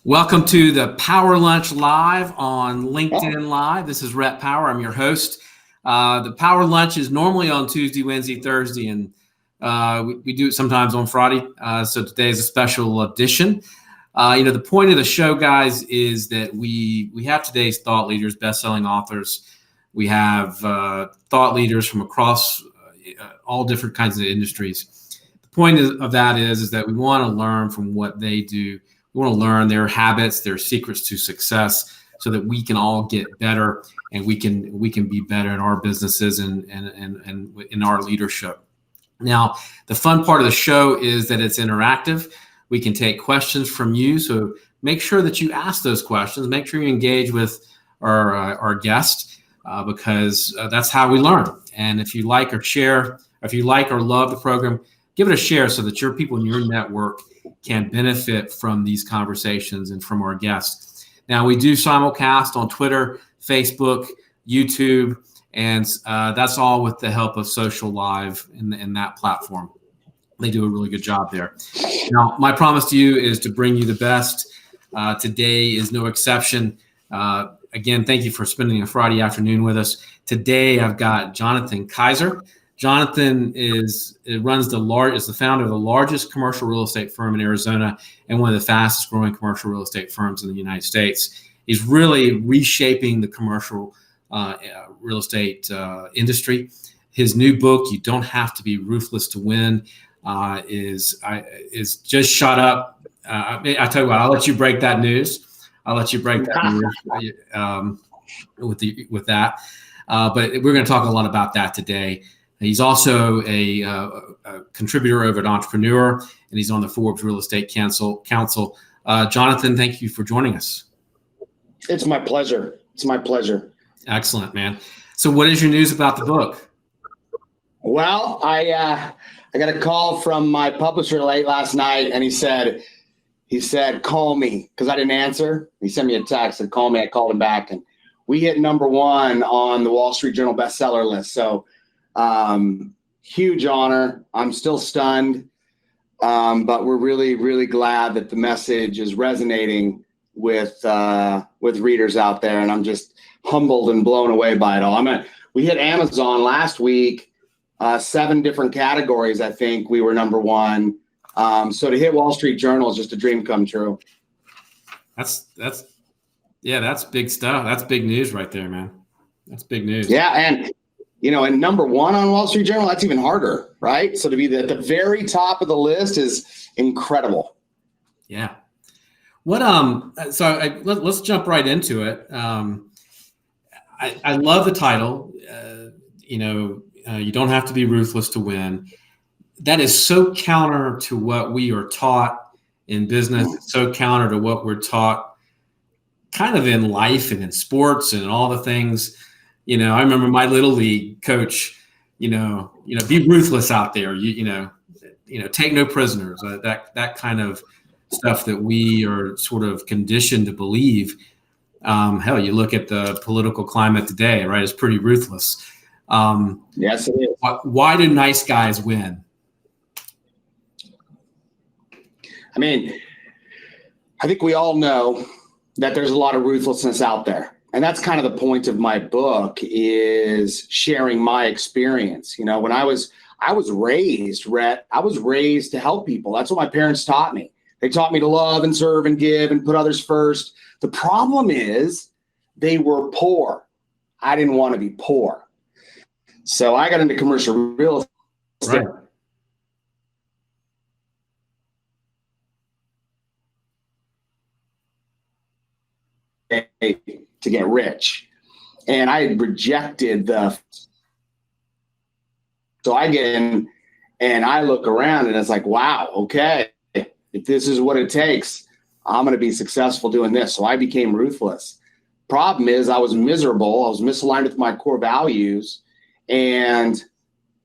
Welcome to the Power Lunch Live on LinkedIn Live. This is Rhett Power. I'm your host. The Power Lunch is normally on Tuesday, Wednesday, Thursday, and we do it sometimes on Friday. So today is a special edition. The point of the show, guys, is that we have today's thought leaders, best-selling authors. We have thought leaders from across all different kinds of industries. The point of that is that we want to learn from what they do. We want to learn their habits, their secrets to success, so that we can all get better and we can be better in our businesses and in our leadership. Now, the fun part of the show is that it's interactive. We can take questions from you, so make sure that you ask those questions. Make sure you engage with our guest because that's how we learn. And if you like or share, if you like or love the program, give it a share so that your people in your network can benefit from these conversations and from our guests. Now, we do simulcast on Twitter, Facebook, YouTube, and that's all with the help of Social Live in that platform. They do a really good job there. Now, my promise to you is to bring you the best. Today is no exception. Again, thank you for spending a Friday afternoon with us. Today, I've got Jonathan Kaiser. Jonathan is the founder of the largest commercial real estate firm in Arizona and one of the fastest growing commercial real estate firms in the United States. He's really reshaping the commercial real estate industry. His new book, You Don't Have to Be Ruthless to Win, is just shot up. I tell you what, I'll let you break that news. With that. But we're going to talk a lot about that today. He's also a contributor over at Entrepreneur, and he's on the Forbes Real Estate Council. Jonathan, thank you for joining us. It's my pleasure. Excellent, man. So what is your news about the book? Well, I got a call from my publisher late last night, and he said, call me, because I didn't answer. He sent me a text and call me. I called him back, and we hit #1 on the Wall Street Journal bestseller list. So huge honor. I'm still stunned, but we're really, really glad that the message is resonating with readers out there, and I'm just humbled and blown away by it all. We hit Amazon last week, 7 different categories. I think we were #1. So to hit Wall Street Journal is just a dream come true. That's big stuff. That's big news right there, man. That's big news. Yeah, and and #1 on Wall Street Journal, that's even harder, right? So to be at the very top of the list is incredible. Yeah. Let's jump right into it. I love the title. You don't have to be ruthless to win. That is so counter to what we are taught in business. It's so counter to what we're taught kind of in life and in sports and all the things. I remember my little league coach, be ruthless out there. Take no prisoners. That kind of stuff that we are sort of conditioned to believe. Hell, you look at the political climate today, right? It's pretty ruthless. Yes, it is. Why do nice guys win? I think we all know that there's a lot of ruthlessness out there. And that's kind of the point of my book, is sharing my experience. When I was raised, Rhett, I was raised to help people. That's what my parents taught me. They taught me to love and serve and give and put others first. The problem is they were poor. I didn't want to be poor. So I got into commercial real estate. Right. To get rich, and I had rejected so I get in and I look around and it's like, wow, okay, if this is what it takes, I'm going to be successful doing this. So I became ruthless. Problem is I was miserable. I was misaligned with my core values, and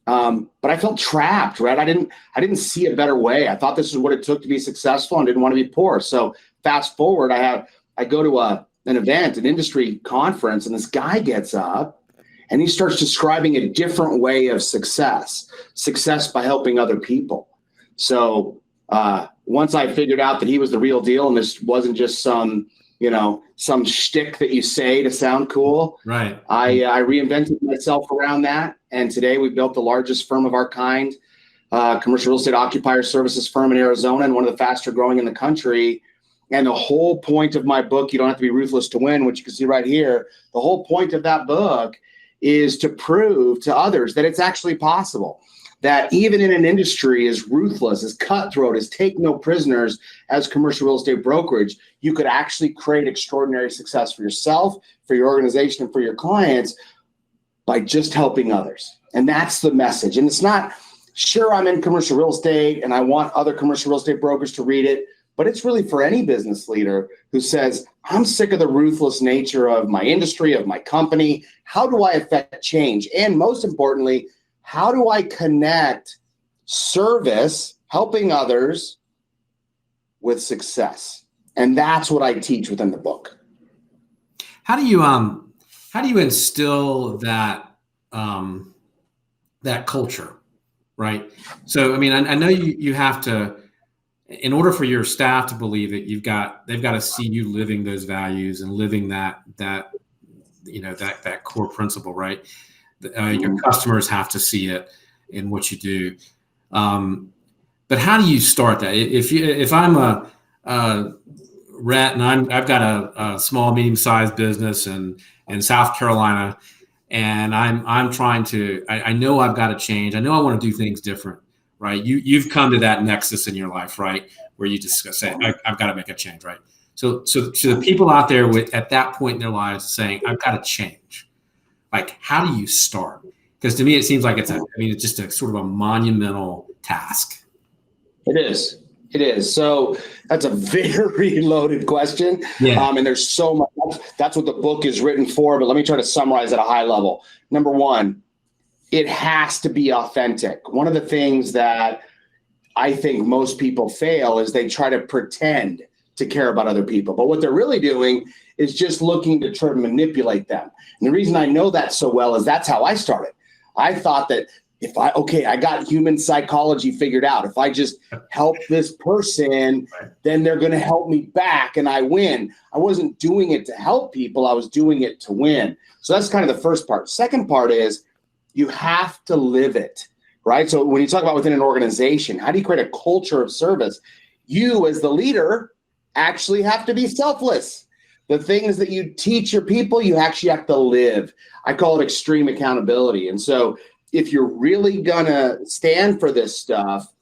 but I felt trapped, right? I didn't see a better way. I thought this is what it took to be successful and didn't want to be poor. So fast forward, I go to an event, an industry conference, and this guy gets up and he starts describing a different way of success by helping other people. So Once I figured out that he was the real deal and this wasn't just some shtick that you say to sound cool. Right. I reinvented myself around that. And today we built the largest firm of our kind, commercial real estate occupier services firm in Arizona, and one of the faster growing in the country. And the whole point of my book, You Don't Have to Be Ruthless to Win, which you can see right here, the whole point of that book is to prove to others that it's actually possible, that even in an industry as ruthless, as cutthroat, as take no prisoners as commercial real estate brokerage, you could actually create extraordinary success for yourself, for your organization, and for your clients by just helping others. And that's the message. And it's not, sure, I'm in commercial real estate and I want other commercial real estate brokers to read it, but it's really for any business leader who says, I'm sick of the ruthless nature of my industry, of my company. How do I affect change? And most importantly, how do I connect service, helping others, with success? And that's what I teach within the book. How do you instill that that culture, right? So, I mean, I know you have to, in order for your staff to believe it, they've got to see you living those values and living that core principle, right? Your customers have to see it in what you do. But how do you start that? If I'm a Rhett and I've got a small, medium-sized business in South Carolina, and I'm trying to, I know I've got to change. I know I want to do things different, right? You've come to that nexus in your life, right? Where you just say, I've got to make a change, right? So to the people out there at that point in their lives saying, I've got to change. Like, how do you start? Because to me, it seems like it's just a sort of a monumental task. It is. It is. So that's a very loaded question. Yeah. And there's so much. That's what the book is written for. But let me try to summarize at a high level. Number one, it has to be authentic. One of the things that I think most people fail is they try to pretend to care about other people. But what they're really doing is just looking to try to manipulate them. And the reason I know that so well is that's how I started. I thought that I got human psychology figured out. If I just help this person, then they're going to help me back and I win. I wasn't doing it to help people. I was doing it to win. So that's kind of the first part. Second part is you have to live it, right? So when you talk about within an organization, how do you create a culture of service? You as the leader actually have to be selfless. The things that you teach your people, you actually have to live. I call it extreme accountability. And so if you're really gonna stand for this stuff,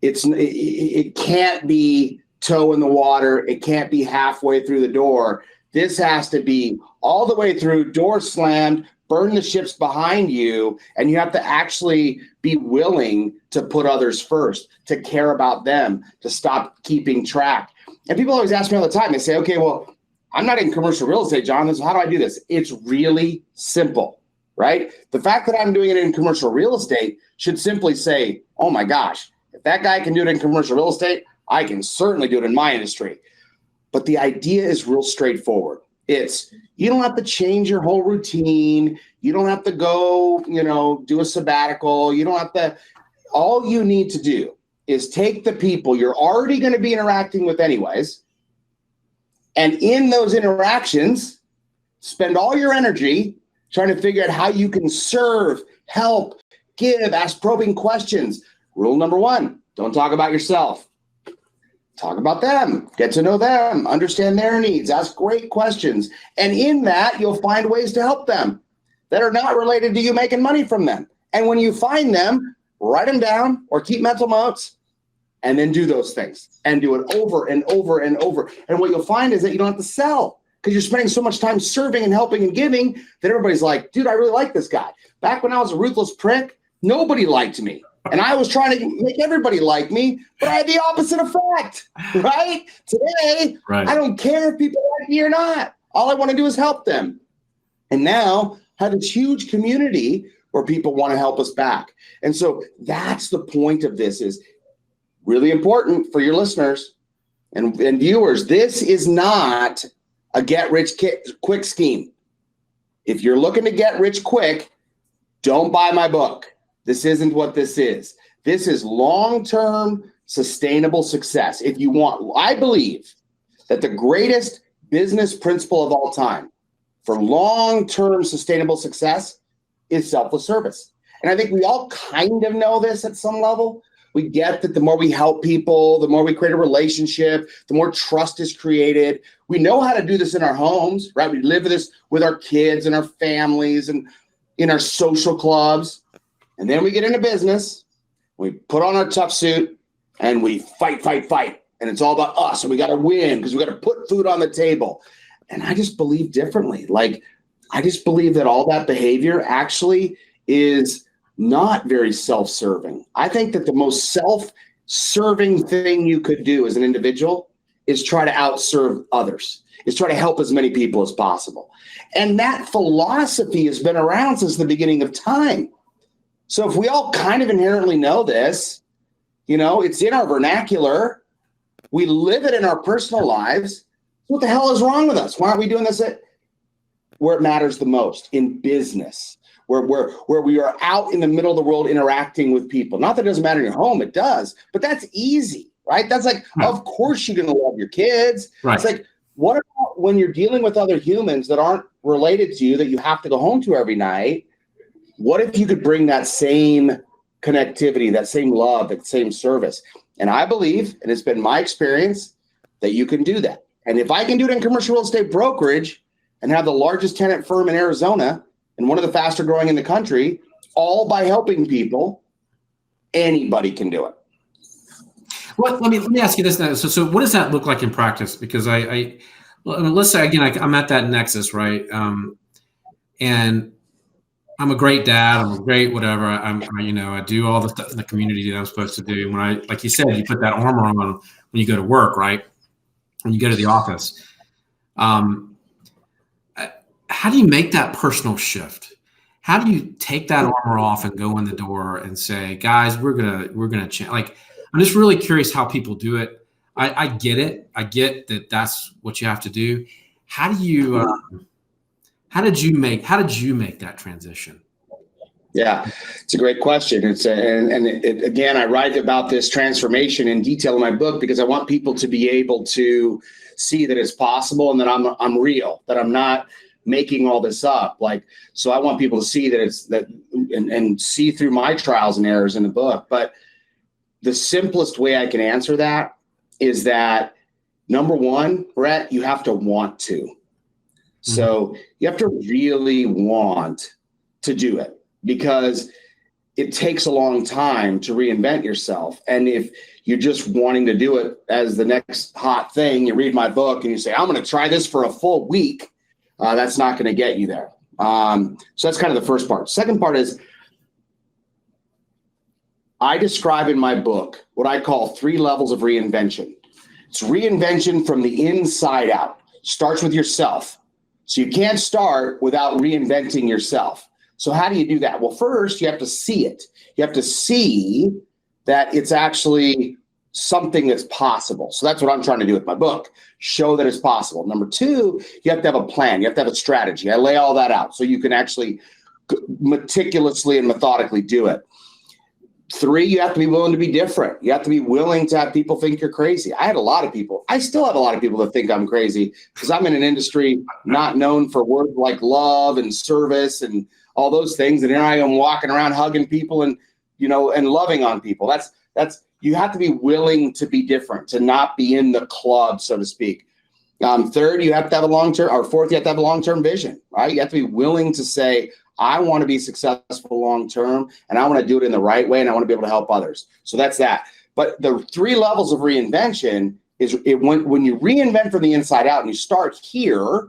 it can't be toe in the water. It can't be halfway through the door. This has to be all the way through, door slammed, burn the ships behind you, and you have to actually be willing to put others first, to care about them, to stop keeping track. And people always ask me all the time, they say, okay, well, I'm not in commercial real estate, John. So how do I do this? It's really simple, right? The fact that I'm doing it in commercial real estate should simply say, oh my gosh, if that guy can do it in commercial real estate, I can certainly do it in my industry. But the idea is real straightforward. It's, you don't have to change your whole routine. You don't have to go, do a sabbatical. You don't have to, all you need to do is take the people you're already going to be interacting with anyways, and in those interactions, spend all your energy trying to figure out how you can serve, help, give, ask probing questions. Rule number one, don't talk about yourself. Talk about them, get to know them, understand their needs, ask great questions. And in that, you'll find ways to help them that are not related to you making money from them. And when you find them, write them down or keep mental notes and then do those things and do it over and over and over. And what you'll find is that you don't have to sell because you're spending so much time serving and helping and giving that everybody's like, dude, I really like this guy. Back when I was a ruthless prick, nobody liked me. And I was trying to make everybody like me, but I had the opposite effect, right? Today, right. I don't care if people like me or not. All I want to do is help them. And now I have this huge community where people want to help us back. And so that's the point of this, is really important for your listeners and viewers. This is not a get-rich-quick scheme. If you're looking to get rich quick, don't buy my book. This isn't what this is. This is long-term sustainable success, if you want, I believe that the greatest business principle of all time for long-term sustainable success is selfless service. And I think we all kind of know this at some level. We get that the more we help people, the more we create a relationship, the more trust is created. We know how to do this in our homes, right? We live this with our kids and our families and in our social clubs. And then we get into business, we put on our tough suit and we fight. And it's all about us. And we got to win because we got to put food on the table. And I just believe differently. Like, I just believe that all that behavior actually is not very self-serving. I think that the most self-serving thing you could do as an individual is try to outserve others, is try to help as many people as possible. And that philosophy has been around since the beginning of time. So if we all kind of inherently know this, it's in our vernacular, we live it in our personal lives, what the hell is wrong with us? Why aren't we doing this where it matters the most, in business? Where we are out in the middle of the world interacting with people. Not that it doesn't matter in your home, it does, but that's easy, right? That's like, of course you're going to love your kids. Right. It's like, what about when you're dealing with other humans that aren't related to you, that you have to go home to every night? What if you could bring that same connectivity, that same love, that same service? And I believe, and it's been my experience, that you can do that. And if I can do it in commercial real estate brokerage and have the largest tenant firm in Arizona, and one of the faster growing in the country, all by helping people, anybody can do it. Well, let me ask you this now. So what does that look like in practice? Because let's say again, I'm at that nexus, right? And I'm a great dad. I'm a great whatever. I do all the stuff in the community that I'm supposed to do. When like you said, you put that armor on when you go to work, right? When you go to the office. How do you make that personal shift? How do you take that armor off and go in the door and say, guys, we're gonna change? Like, I'm just really curious how people do it. I get it. I get that that's what you have to do. How did you make that transition? Yeah, it's a great question. Again, I write about this transformation in detail in my book because I want people to be able to see that it's possible and that I'm real, that I'm not making all this up. So I want people to see that and see through my trials and errors in the book. But the simplest way I can answer that is that, number one, Rhett, you have to want to. Mm-hmm. So you have to really want to do it, because it takes a long time to reinvent yourself. And if you're just wanting to do it as the next hot thing, you read my book and you say, I'm going to try this for a full week. That's not going to get you there. So that's kind of the first part. Second part is, I describe in my book what I call 3 levels of reinvention. It's reinvention from the inside out. Starts with yourself. So you can't start without reinventing yourself. So how do you do that? Well, first, you have to see it. You have to see that it's actually something that's possible. So that's what I'm trying to do with my book, show that it's possible. Number 2, you have to have a plan. You have to have a strategy. I lay all that out so you can actually meticulously and methodically do it. 3, you have to be willing to be different. You have to be willing to have people think you're crazy. I still have a lot of people that think I'm crazy because I'm in an industry not known for words like love and service and all those things. And here I am walking around hugging people and loving on people. That's you have to be willing to be different, to not be in the club, so to speak. 3rd, you have to have a long-term, or 4th, you have to have a long-term vision, right? You have to be willing to say, I want to be successful long-term, and I want to do it in the right way, and I want to be able to help others. So that's that. But the 3 levels of reinvention is when you reinvent from the inside out and you start here,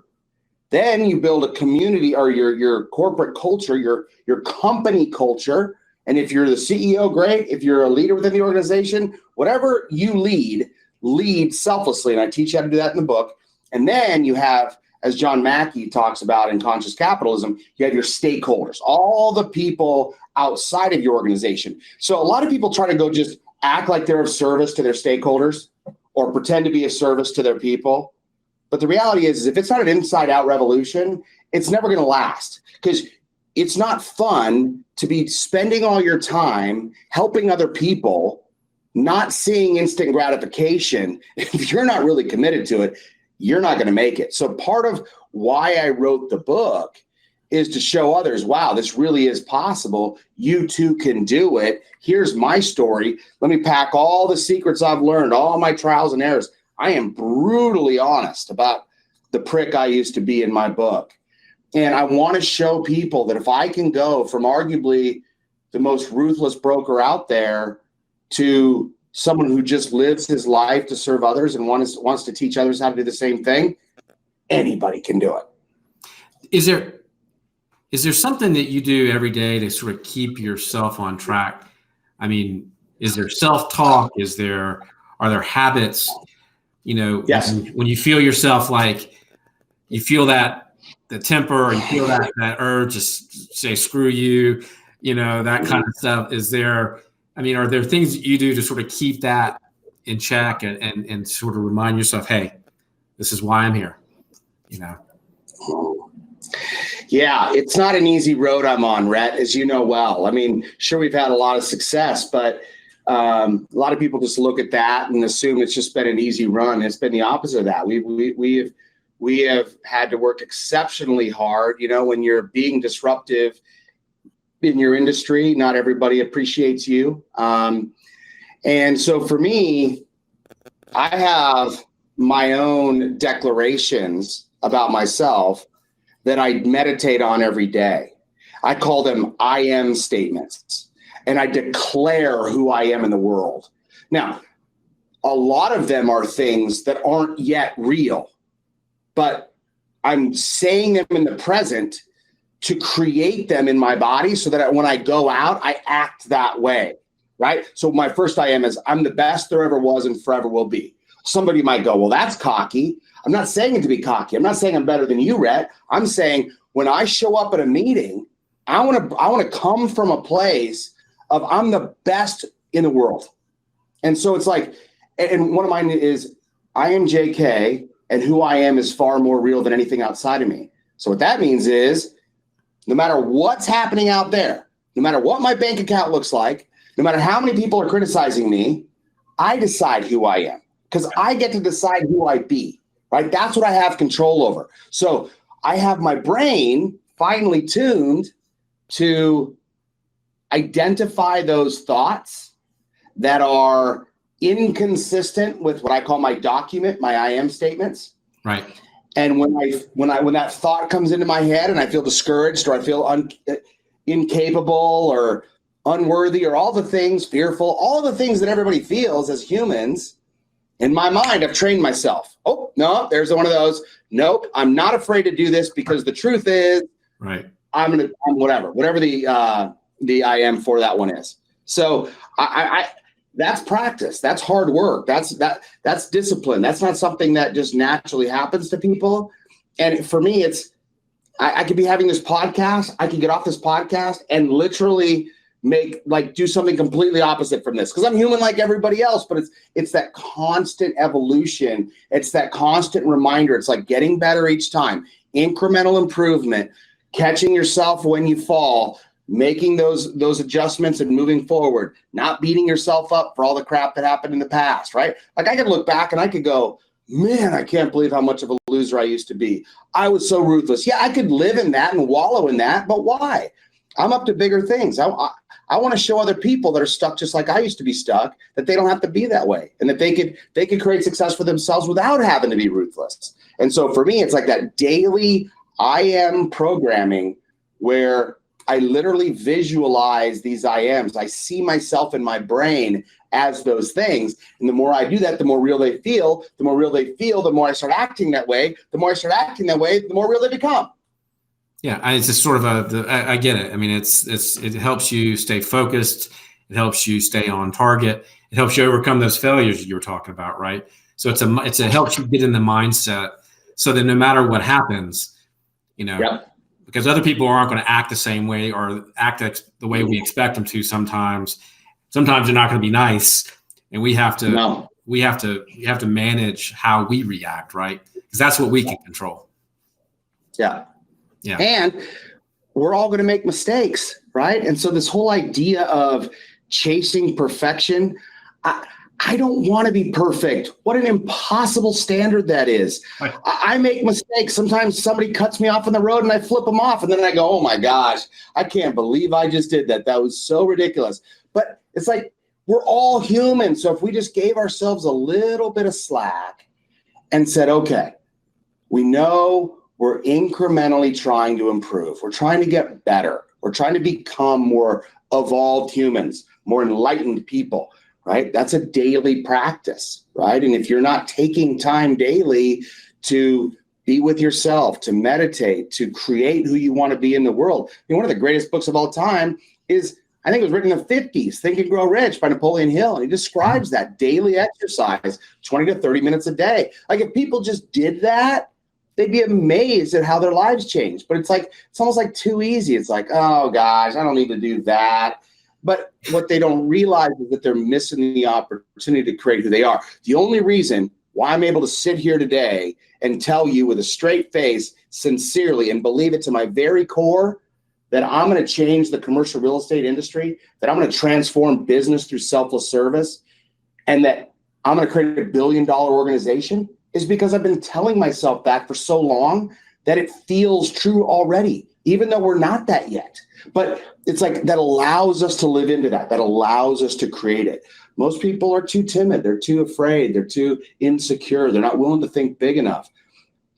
then you build a community, or your corporate culture, your company culture. And if you're the CEO, great. If you're a leader within the organization, whatever you lead selflessly. And I teach you how to do that in the book. And then you have, as John Mackey talks about in Conscious Capitalism, you have your stakeholders, all the people outside of your organization. So a lot of people try to go just act like they're of service to their stakeholders or pretend to be of service to their people. But the reality is if it's not an inside-out revolution, it's never going to last, because it's not fun to be spending all your time helping other people not seeing instant gratification, if you're not really committed to it, you're not going to make it. So part of why I wrote the book is to show others, wow, this really is possible. You too can do it. Here's my story. Let me pack all the secrets I've learned, all my trials and errors. I am brutally honest about the prick I used to be in my book. And I want to show people that if I can go from arguably the most ruthless broker out there to someone who just lives his life to serve others and wants to teach others how to do the same thing, anybody can do it. Is there something that you do every day to sort of keep yourself on track? I mean, is there self-talk? Are there habits? Yes. When you feel yourself like you feel that the temper or you feel that urge to say screw you, that kind of stuff. Are there things that you do to sort of keep that in check and sort of remind yourself, hey, this is why I'm here, Yeah, it's not an easy road I'm on, Rhett, as you know well. I mean, sure, we've had a lot of success, but a lot of people just look at that and assume it's just been an easy run. It's been the opposite of that. We have had to work exceptionally hard. When you're being disruptive in your industry, not everybody appreciates you. And so for me, I have my own declarations about myself that I meditate on every day. I call them I am statements, and I declare who I am in the world. Now, a lot of them are things that aren't yet real, but I'm saying them in the present to create them in my body so that when I go out, I act that way, right? So my first I am is I'm the best there ever was and forever will be. Somebody might go, well, that's cocky. I'm not saying it to be cocky. I'm not saying I'm better than you, Rhett. I'm saying when I show up at a meeting, I want to come from a place of I'm the best in the world. And so it's like, and one of mine is I am JK, and who I am is far more real than anything outside of me. So what that means is no matter what's happening out there, no matter what my bank account looks like, no matter how many people are criticizing me, I decide who I am because I get to decide who I be. Right? That's what I have control over. So I have my brain finely tuned to identify those thoughts that are inconsistent with what I call my document, my I am statements. Right. And when that thought comes into my head and I feel discouraged or I feel incapable or unworthy or all the things, fearful, all the things that everybody feels as humans, in my mind, I've trained myself. Oh, no, there's one of those. Nope, I'm not afraid to do this because the truth is, right. I'm whatever the I am for that one is. So I that's practice. That's hard work. That's discipline. That's not something that just naturally happens to people. And for me, it's I could be having this podcast. I could get off this podcast and literally do something completely opposite from this because I'm human like everybody else, but it's that constant evolution. It's that constant reminder. It's like getting better each time, incremental improvement, catching yourself when you fall, making those adjustments and moving forward, not beating yourself up for all the crap that happened in the past, right? Like I could look back and I could go, man, I can't believe how much of a loser I used to be. I was so ruthless. Yeah, I could live in that and wallow in that, but why? I'm up to bigger things. I want to show other people that are stuck just like I used to be stuck that they don't have to be that way and that they could create success for themselves without having to be ruthless. And so for me, it's like that daily I am programming where I literally visualize these I ams. I see myself in my brain as those things. And the more I do that, the more real they feel. The more real they feel, the more I start acting that way. The more I start acting that way, the more real they become. Yeah, it's just sort of I get it. I mean, it helps you stay focused. It helps you stay on target. It helps you overcome those failures you were talking about, right? So it helps you get in the mindset so that no matter what happens, Yep. Because other people aren't going to act the same way or act the way we expect them to. Sometimes they're not going to be nice, and we have to manage how we react, right? Because that's what we can control. Yeah. Yeah. And we're all going to make mistakes, right? And so this whole idea of chasing perfection, I don't want to be perfect. What an impossible standard that is. Right. I make mistakes. Sometimes somebody cuts me off on the road and I flip them off. And then I go, oh my gosh, I can't believe I just did that. That was so ridiculous. But it's like, we're all human. So if we just gave ourselves a little bit of slack and said, okay, we know we're incrementally trying to improve. We're trying to get better. We're trying to become more evolved humans, more enlightened people, right? That's a daily practice, right? And if you're not taking time daily to be with yourself, to meditate, to create who you want to be in the world. One of the greatest books of all time is, I think it was written in the 50s, Think and Grow Rich by Napoleon Hill. And he describes that daily exercise, 20 to 30 minutes a day. Like if people just did that, they'd be amazed at how their lives change. But it's almost like too easy. It's like, oh gosh, I don't need to do that. But what they don't realize is that they're missing the opportunity to create who they are. The only reason why I'm able to sit here today and tell you with a straight face, sincerely, and believe it to my very core, that I'm going to change the commercial real estate industry, that I'm going to transform business through selfless service, and that I'm going to create $1 billion organization, is because I've been telling myself that for so long that it feels true already, even though we're not that yet. But it's like that allows us to live into that allows us to create it. Most people are too timid. They're too afraid. They're too insecure. They're not willing to think big enough.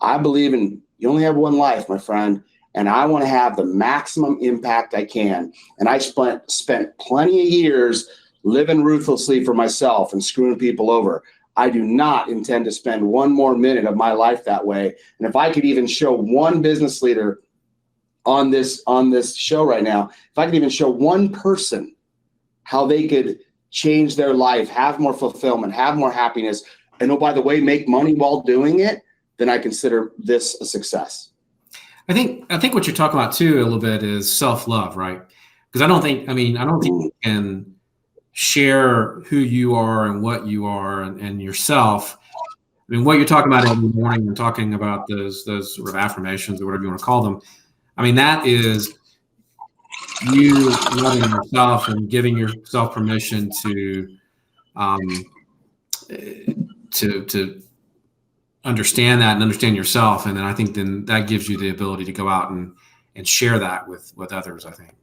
I believe in you only have one life, my friend. And I want to have the maximum impact I can. And I spent plenty of years living ruthlessly for myself and screwing people over. I do not intend to spend one more minute of my life that way. And if I could even show one business leader on this show right now, if I could even show one person how they could change their life, have more fulfillment, have more happiness, and oh, by the way, make money while doing it, then I consider this a success. I think what you're talking about too a little bit is self-love, right? Because I don't think you can share who you are and what you are and yourself. I mean, what you're talking about every morning and talking about those sort of affirmations or whatever you want to call them. I mean, that is you loving yourself and giving yourself permission to understand that and understand yourself. And then I think then that gives you the ability to go out and share that with others, I think.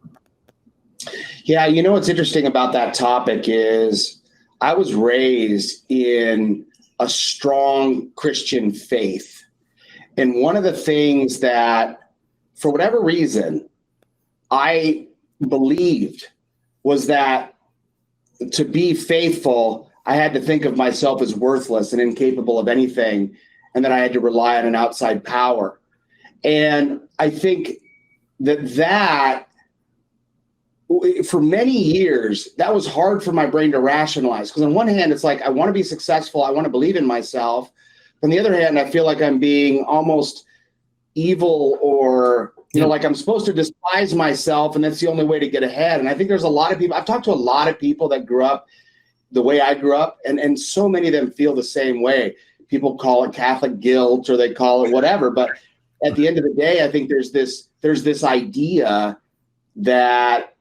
Yeah. You know, what's interesting about that topic is I was raised in a strong Christian faith. And one of the things that, for whatever reason, I believed was that to be faithful, I had to think of myself as worthless and incapable of anything, and that I had to rely on an outside power. And I think that for many years, that was hard for my brain to rationalize. Because on one hand, it's like, I want to be successful. I want to believe in myself. On the other hand, I feel like I'm being almost evil or, like I'm supposed to despise myself, and that's the only way to get ahead. And I think there's a lot of people, I've talked to a lot of people that grew up the way I grew up, and so many of them feel the same way. People call it Catholic guilt or they call it whatever. But at the end of the day, I think there's this idea that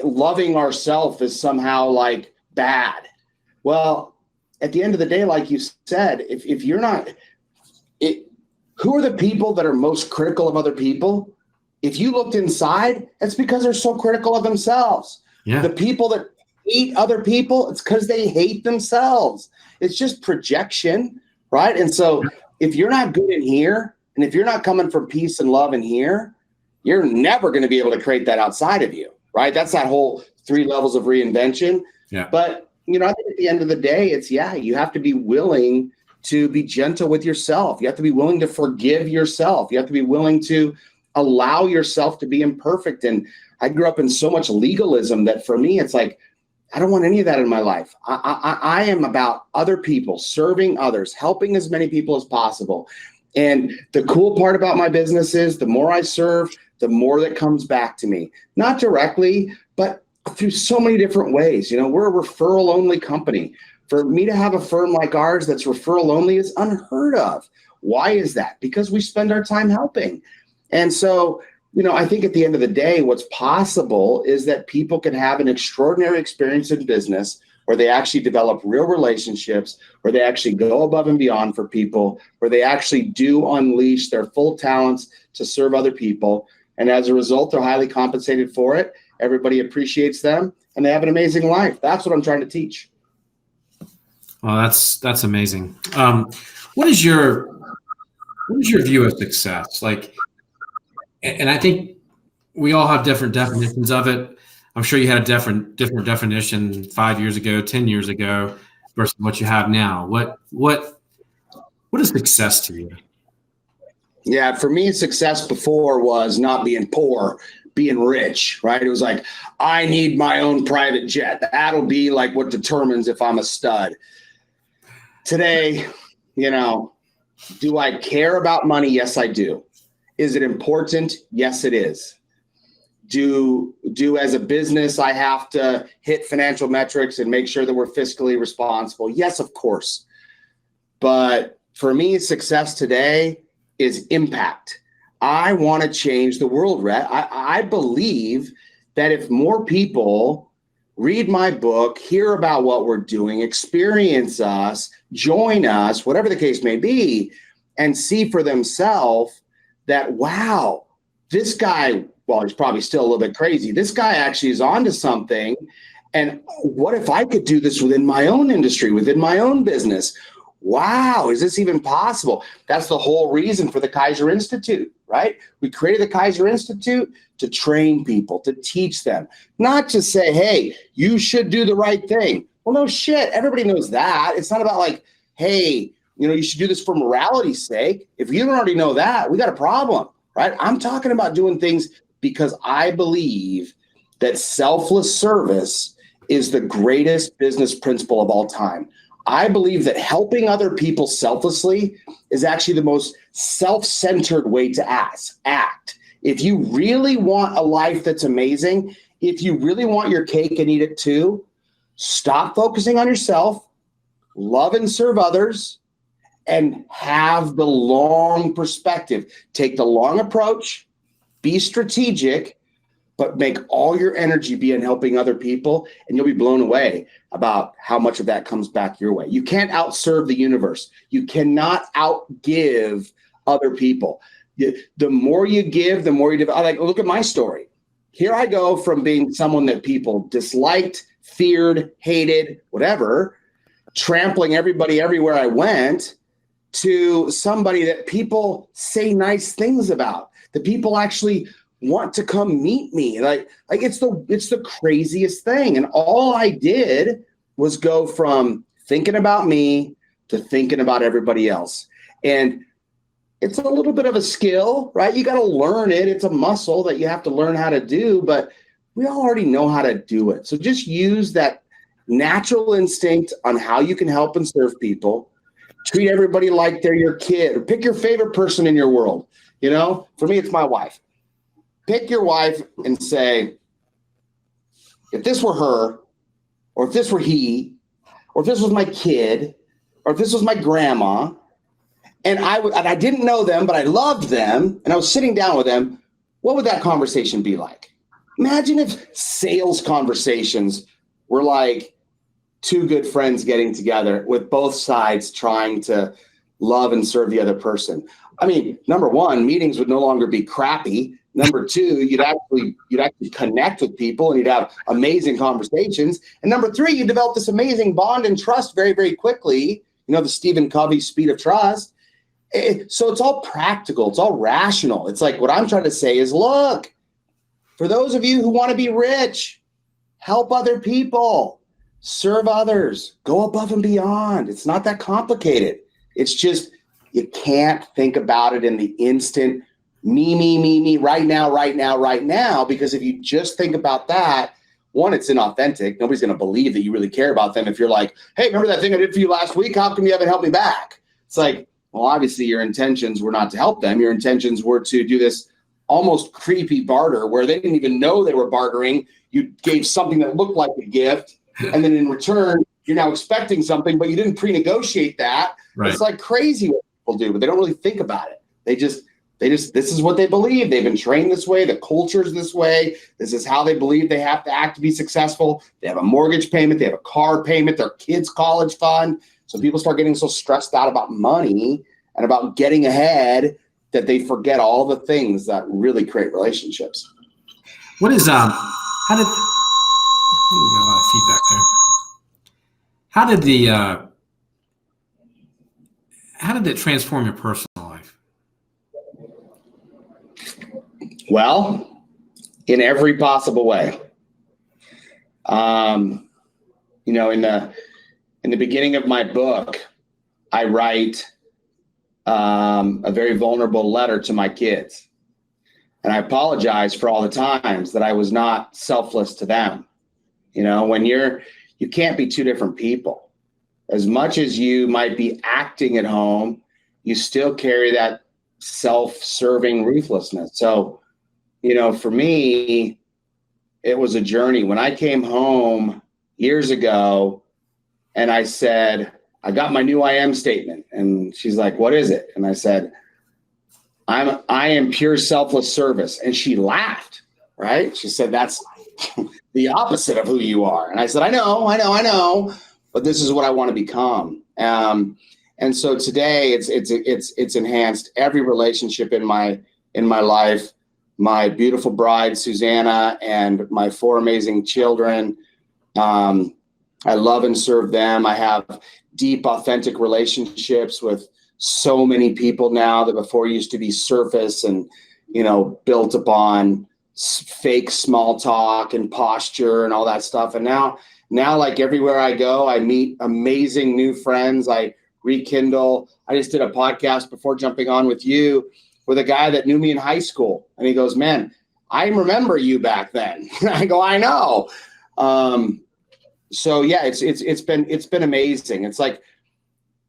loving ourselves is somehow like bad. Well, at the end of the day, like you said, if you're not, who are the people that are most critical of other people? If you looked inside, it's because they're so critical of themselves. Yeah. The people that hate other people, it's because they hate themselves. It's just projection, right? And so if you're not good in here, and if you're not coming from peace and love in here, you're never going to be able to create that outside of you, right? That's that whole 3 levels of reinvention. Yeah. But, I think at the end of the day, it's, you have to be willing to be gentle with yourself. You have to be willing to forgive yourself. You have to be willing to allow yourself to be imperfect. And I grew up in so much legalism that for me, it's like, I don't want any of that in my life. I am about other people, serving others, helping as many people as possible. And the cool part about my business is the more I serve, the more that comes back to me, not directly, but through so many different ways. We're a referral only company. For me to have a firm like ours that's referral only is unheard of. Why is that? Because we spend our time helping. And so, I think at the end of the day, what's possible is that people can have an extraordinary experience in business where they actually develop real relationships, where they actually go above and beyond for people, where they actually do unleash their full talents to serve other people. And as a result, they're highly compensated for it. Everybody appreciates them and they have an amazing life. That's what I'm trying to teach. Well, that's amazing. What is your view of success? Like, and I think we all have different definitions of it. I'm sure you had a different definition 5 years ago, 10 years ago versus what you have now. What is success to you? Yeah, for me, success before was not being poor, being rich, right? It was like, I need my own private jet. That'll be like what determines if I'm a stud. Today, do I care about money? Yes, I do. Is it important? Yes, it is. Do as a business, I have to hit financial metrics and make sure that we're fiscally responsible? Yes, of course. But for me, success today is impact. I want to change the world, Rhett. I believe that if more people read my book, hear about what we're doing, experience us, join us, whatever the case may be, and see for themselves that, wow, this guy, well, he's probably still a little bit crazy. This guy actually is onto something. And what if I could do this within my own industry, within my own business? Wow, is this even possible? That's the whole reason for the Kaiser Institute, right? We created the Kaiser Institute to train people, to teach them, not to say, hey, you should do the right thing. Well, no shit. Everybody knows that. It's not about like, hey, you should do this for morality's sake. If you don't already know that, we got a problem, right? I'm talking about doing things because I believe that selfless service is the greatest business principle of all time. I believe that helping other people selflessly is actually the most self-centered way to act. If you really want a life that's amazing, if you really want your cake and eat it too, stop focusing on yourself, love and serve others, and have the long perspective. Take the long approach, be strategic, but make all your energy be in helping other people, and you'll be blown away about how much of that comes back your way. You can't outserve the universe. You cannot outgive other people. The more you give, the more you develop. Like, look at my story. Here I go from being someone that people disliked, feared, hated, whatever, trampling everybody everywhere I went, to somebody that people say nice things about, that people actually want to come meet me. Like it's the craziest thing. And all I did was go from thinking about me to thinking about everybody else. And it's a little bit of a skill, right? You got to learn it. It's a muscle that you have to learn how to do, but we all already know how to do it. So just use that natural instinct on how you can help and serve people. Treat everybody like they're your kid, or pick your favorite person in your world. For me, it's my wife. Pick your wife and say, if this were her, or if this were he, or if this was my kid, or if this was my grandma, and I didn't know them, but I loved them, and I was sitting down with them, what would that conversation be like? Imagine if sales conversations were like two good friends getting together with both sides trying to love and serve the other person. I mean, number one, meetings would no longer be crappy. Number two, you'd actually connect with people and you'd have amazing conversations. And number three, you develop this amazing bond and trust very, very quickly. The Stephen Covey speed of trust. So it's all practical. It's all rational. It's like what I'm trying to say is, look, for those of you who want to be rich, help other people, serve others, go above and beyond. It's not that complicated. It's just you can't think about it in the instant, me, right now, because if you just think about that, one, it's inauthentic. Nobody's going to believe that you really care about them if you're like, hey, remember that thing I did for you last week? How come you haven't helped me back? It's like, well, obviously your intentions were not to help them. Your intentions were to do this almost creepy barter where they didn't even know they were bartering. You gave something that looked like a gift, and then in return, you're now expecting something, but you didn't pre-negotiate that. Right. It's like crazy what people do, but they don't really think about it. They just This is what they believe. They've been trained this way. The culture's this way. This is how they believe they have to act to be successful. They have a mortgage payment. They have a car payment, their kids' college fund. So people start getting so stressed out about money and about getting ahead that they forget all the things that really create relationships. What is, how did, we got a lot of feedback there. How did it transform your personal life? Well, in every possible way. You know, in the beginning of my book, I write a very vulnerable letter to my kids. And I apologize for all the times that I was not selfless to them. You know, when you can't be two different people. As much as you might be acting at home, you still carry that self-serving ruthlessness. So, you know, for me, it was a journey. When I came home years ago and I said, I got my new I am statement. And she's like, what is it? And I said, I am pure selfless service. And she laughed, right? She said, that's the opposite of who you are. And I said, I know, but this is what I want to become. And so today it's enhanced every relationship in my life. My beautiful bride, Susanna, and my 4 amazing children. I love and serve them. I have deep, authentic relationships with so many people now that before used to be surface and, you know, built upon fake small talk and posture and all that stuff. And now like everywhere I go, I meet amazing new friends. I rekindle. I just did a podcast before jumping on with you with a guy that knew me in high school. And he goes, man, I remember you back then. I go, I know. So yeah, it's been amazing. It's like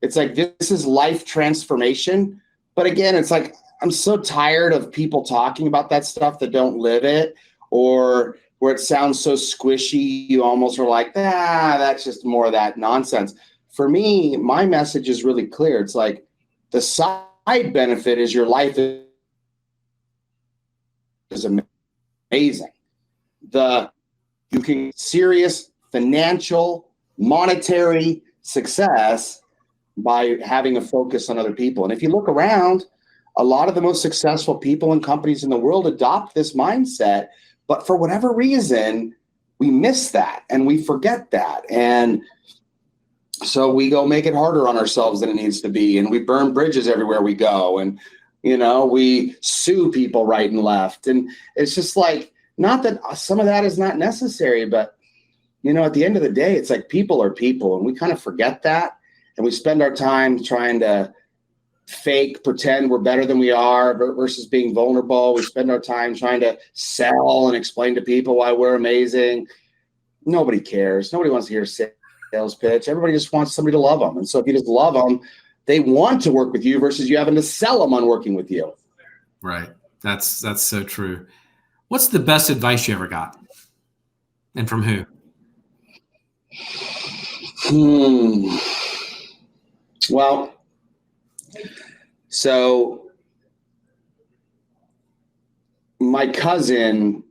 this is life transformation. But again, it's like I'm so tired of people talking about that stuff that don't live it, or where it sounds so squishy, you almost are like, that's just more of that nonsense. For me, my message is really clear. It's like the side benefit is your life is amazing. You can serious financial, monetary success by having a focus on other people. And if you look around, a lot of the most successful people and companies in the world adopt this mindset, but for whatever reason, we miss that and we forget that. And so we go make it harder on ourselves than it needs to be. And we burn bridges everywhere we go. And, you know, we sue people right and left. And it's just like, not that some of that is not necessary, but, you know, at the end of the day, it's like people are people, and we kind of forget that. And we spend our time trying to pretend we're better than we are versus being vulnerable. We spend our time trying to sell and explain to people why we're amazing. Nobody cares. Nobody wants to hear a sales pitch. Everybody just wants somebody to love them. And so if you just love them, they want to work with you versus you having to sell them on working with you. Right. That's so true. What's the best advice you ever got? And from who? Well, so my cousin,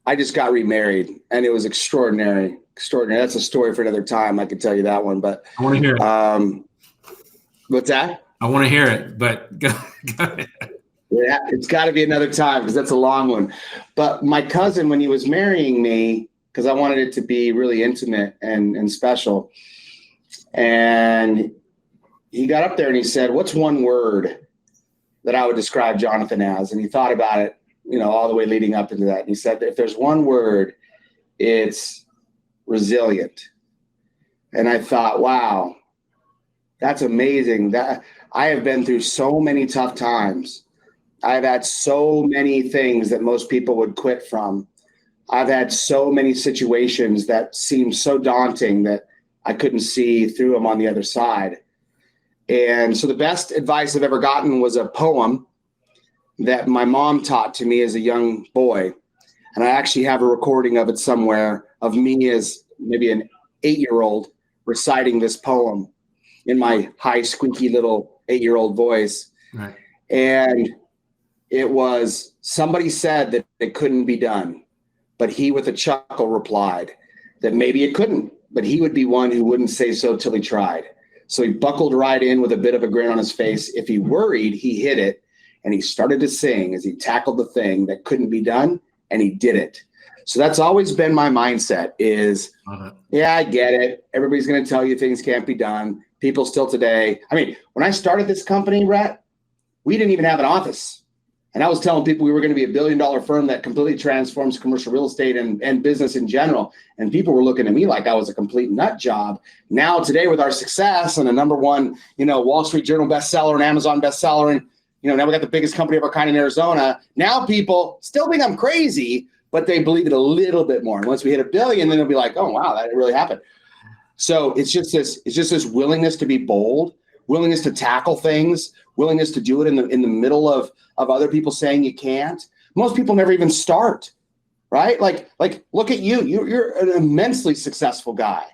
I just got remarried, and it was extraordinary. That's a story for another time. I could tell you that one, but I want to hear it. What's that? I want to hear it, but go ahead. Yeah, it's got to be another time because that's a long one. But my cousin, when he was marrying me, because I wanted it to be really intimate and special, and he got up there and he said, what's one word that I would describe Jonathan as? And he thought about it, you know, all the way leading up into that. And he said that if there's one word, it's resilient. And I thought, wow, that's amazing. That I have been through so many tough times. I've had so many things that most people would quit from. I've had so many situations that seemed so daunting that I couldn't see through them on the other side. And so the best advice I've ever gotten was a poem that my mom taught to me as a young boy. And I actually have a recording of it somewhere of me as maybe an 8-year-old reciting this poem in my high, squeaky little 8-year-old voice. Right. And It was somebody said that it couldn't be done, but he with a chuckle replied that maybe it couldn't, but he would be one who wouldn't say so till he tried. So he buckled right in with a bit of a grin on his face. If he worried, he hit it, and he started to sing as he tackled the thing that couldn't be done, and he did it. So that's always been my mindset is, yeah, I get it. Everybody's going to tell you things can't be done. People still today. I mean, when I started this company, Rhett, we didn't even have an office. And I was telling people we were going to be $1 billion firm that completely transforms commercial real estate and business in general. And people were looking at me like I was a complete nut job. Now today with our success and a #1, Wall Street Journal bestseller and Amazon bestseller, and now we got the biggest company of our kind in Arizona. Now people still think I'm crazy, but they believe it a little bit more. And once we hit $1 billion, then they'll be like, oh wow, that really happened. So it's just this willingness to be bold, willingness to tackle things, willingness to do it in the middle of other people saying you can't. Most people never even start, right? Like look at you. You're an immensely successful guy.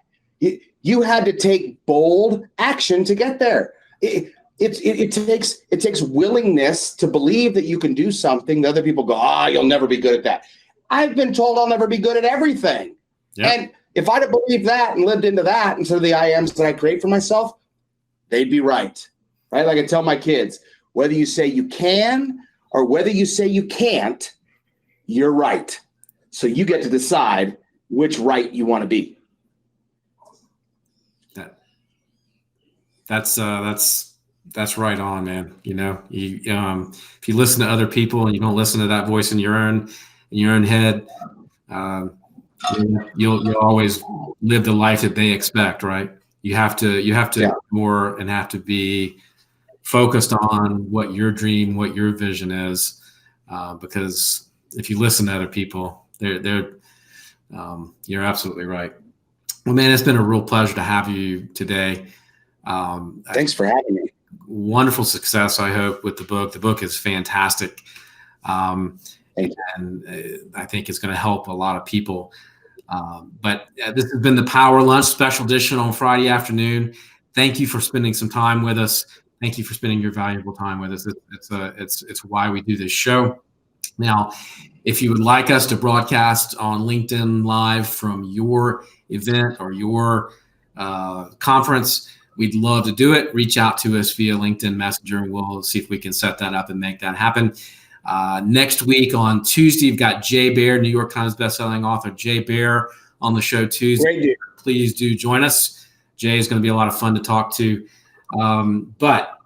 You had to take bold action to get there. It takes willingness to believe that you can do something that other people go, you'll never be good at that. I've been told I'll never be good at everything. Yep. And if I'd have believed that and lived into that instead of the I ams that I create for myself, they'd be right? Like I tell my kids, whether you say you can or whether you say you can't, you're right. So you get to decide which right you want to be. That's right on, man. If you listen to other people and you don't listen to that voice in your own head, you'll always live the life that they expect, right? You have to more and have to be focused on what your dream, what your vision is, because if you listen to other people, you're absolutely right. Well, man, it's been a real pleasure to have you today. Thanks for having me. Wonderful success, I hope, with the book. The book is fantastic. And I think it's going to help a lot of people. But this has been the Power Lunch Special Edition on Friday afternoon. Thank you for spending some time with us. Thank you for spending your valuable time with us. It's why we do this show. Now, if you would like us to broadcast on LinkedIn Live from your event or your conference, we'd love to do it. Reach out to us via LinkedIn Messenger, and we'll see if we can set that up and make that happen. Next week on Tuesday, we've got Jay Baer, New York Times bestselling author Jay Baer, on the show Tuesday. Please do join us. Jay is going to be a lot of fun to talk to. But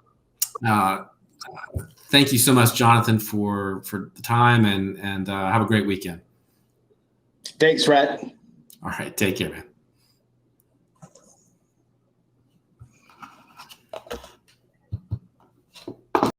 thank you so much, Jonathan, for the time, and have a great weekend. Thanks, Rhett. All right. Take care, man.